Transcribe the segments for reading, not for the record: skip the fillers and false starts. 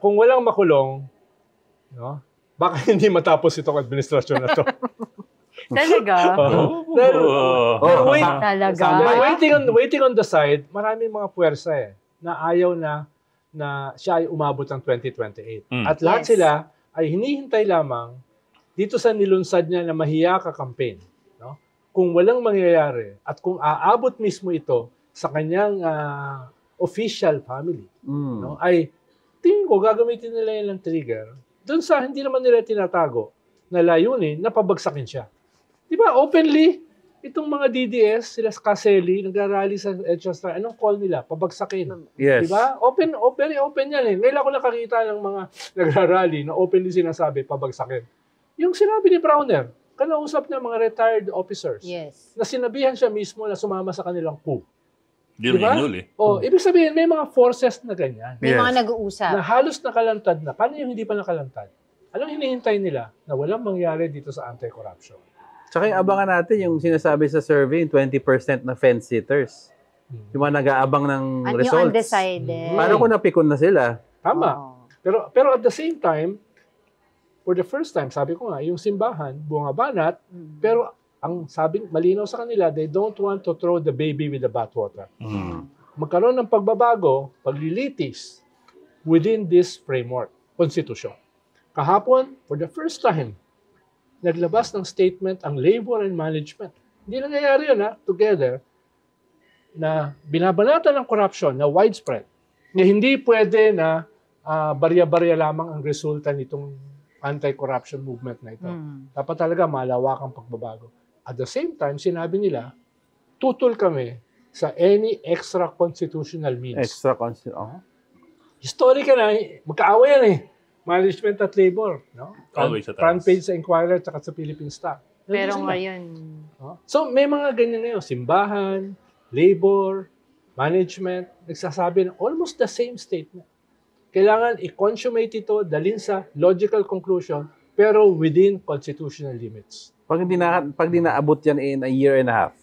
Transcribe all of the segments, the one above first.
kung walang makulong, no, baka hindi matapos itong administrasyon na to. Talaga? Pero waiting on the side, maraming mga puwersa na ayaw na siya ay umabot ng 2028. At lahat sila ay hinihintay lamang dito sa nilunsad niya na mahiya ka campaign. No? Kung walang mangyayari at kung aabot mismo ito sa kanyang official family, no, ay tingin ko gagamitin nila yan ng trigger doon sa hindi naman nila tinatago na layunin na pabagsakin siya. Di ba, openly, itong mga DDS, sila Caselli, nagrarally sa Edgestra, anong call nila? Pabagsakin. Yes. Di ba? Very open yan eh. Ngayon ako nakakita ng mga nagrarally na openly sinasabi, pabagsakin. Yung sinabi ni Browner, kanausap niya mga retired officers, na sinabihan siya mismo na sumama sa kanilang coup. Diba? Ibig sabihin, may mga forces na ganyan. May mga nag-uusap. Na halos nakalantad na. Paano yung hindi pa nakalantad? Anong hinihintay nila na walang mangyari dito sa anti-corruption? Tsaka yung abangan natin yung sinasabi sa survey, 20% na fence-sitters. Yung mga nag-aabang ng results. Yung undecided. Paano kung napikon na sila? Tama. Pero at the same time, for the first time, sabi ko nga, yung simbahan, bunga-banat, pero ang sabing malinaw sa kanila, they don't want to throw the baby with the bathwater. Magkaroon ng pagbabago, paglilitis within this framework, konstitusyon. Kahapon, for the first time, naglabas ng statement ang labor and management. Hindi nangyayari yun, together, na binabanatan ng corruption na widespread, na hindi pwede na barya-barya lamang ang resulta nitong anti-corruption movement na ito. Dapat talaga malawakang pagbabago. At the same time, sinabi nila, tutol kami sa any extra-constitutional means. Extra-constitutional? Historical na, magkaaway yan management at labor, no? Front page sa Inquirer at sa Philippine Star. Pero ngayon... So, may mga ganyan ngayon. Simbahan, labor, management, nagsasabi ng almost the same statement. Kailangan i-consummate ito, dalhin sa logical conclusion, pero within constitutional limits. Pag di naabot yan in a year and a half?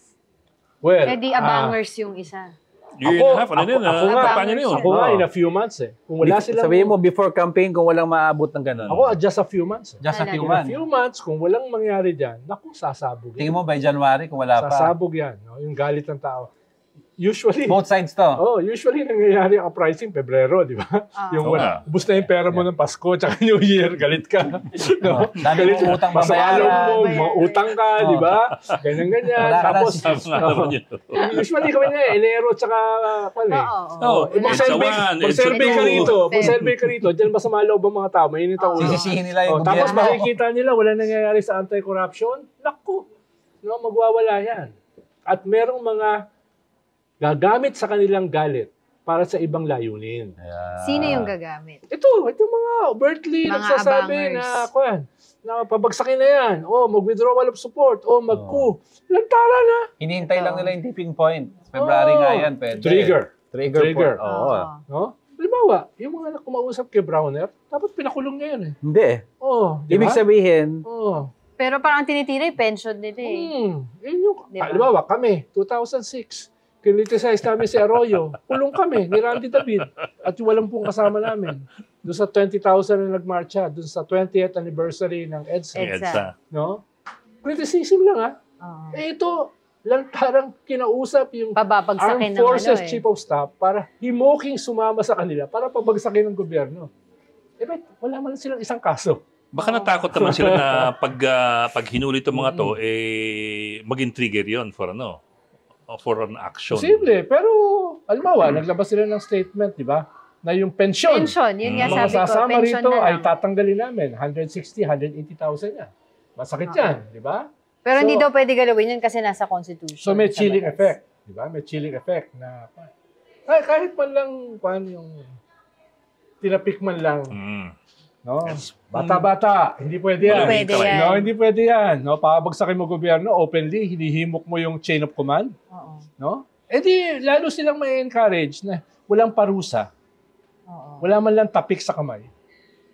Well, di abangers yung isa. Year and a half, Ako nga, in a few months Kung wala silang... Sabihin mo, before campaign, kung walang maabot ng gano'n. Ako, just a few months. Just a few months. In a few months, kung walang mangyari dyan, naku, sasabog yan. Tingin mo, by January, kung wala pa. Sasabog yan. No? Yung galit ng tao. Usually... Both sides to. Usually nangyayari ang pricing Pebrero, di ba? Yung ubus na yung pera mo ng Pasko tsaka New Year, galit ka. No? Dami mo utang babayaran. Utang ka, di ba? Ganyan-ganyan. Tapos, usually kami na Enero tsaka mag-survey ka rito. Mag-survey ka rito. Diyan ba sa mga loob ang mga tao? Mainit ang ulo. Sisisihin nila yung tapos makikita nila, wala nangyayari sa anti-corruption. Naku, magwawala yan. At merong mga gagamit sa kanilang galit para sa ibang layunin. Sino yung gagamit? Ito mga overtly nagsasabi na pabagsakin na yan. Mag-withdrawal of support. Mag-coup. Lantara na. Hinihintay lang nila yung tipping point. February nga yan. Pwede. Trigger. Oo. Halimbawa, yung mga kumausap kay Browner, dapat pinakulong niya yan Hindi Ibig sabihin, pero parang tinitira yung pension nila halimbawa, kami, 2006, kinriticize namin si Arroyo. Kulong kami ni Randy David. At walang pong kasama namin. Doon sa 20,000 na nagmarcha, doon sa 20th anniversary ng EDSA. No? Criticism lang ito, lantarang kinausap yung Armed Forces Chief of Staff para himoking sumama sa kanila para pabagsakin ng gobyerno. Wala man silang isang kaso. Baka natakot naman sila na pag hinuli itong mga to, maging trigger yon for for an action. Posible, pero halimbawa, naglabas sila ng statement, di ba? Na yung pension. Yun nga sabi ko, sasama pension rito na lang. ay tatanggalin namin. 160, 180,000 yan. Masakit yan, di ba? Pero hindi daw pwede galawin yun kasi nasa Constitution. So may chilling effect, di ba? May chilling effect na kahit man lang yung tinapik man lang. No? Bata-bata, hindi pwede yan. Hindi pwede yan. No? Pabagsakin mo gobyerno, openly, hinihimok mo yung chain of command. No? Lalo silang may encourage na walang parusa. Wala man lang tapik sa kamay.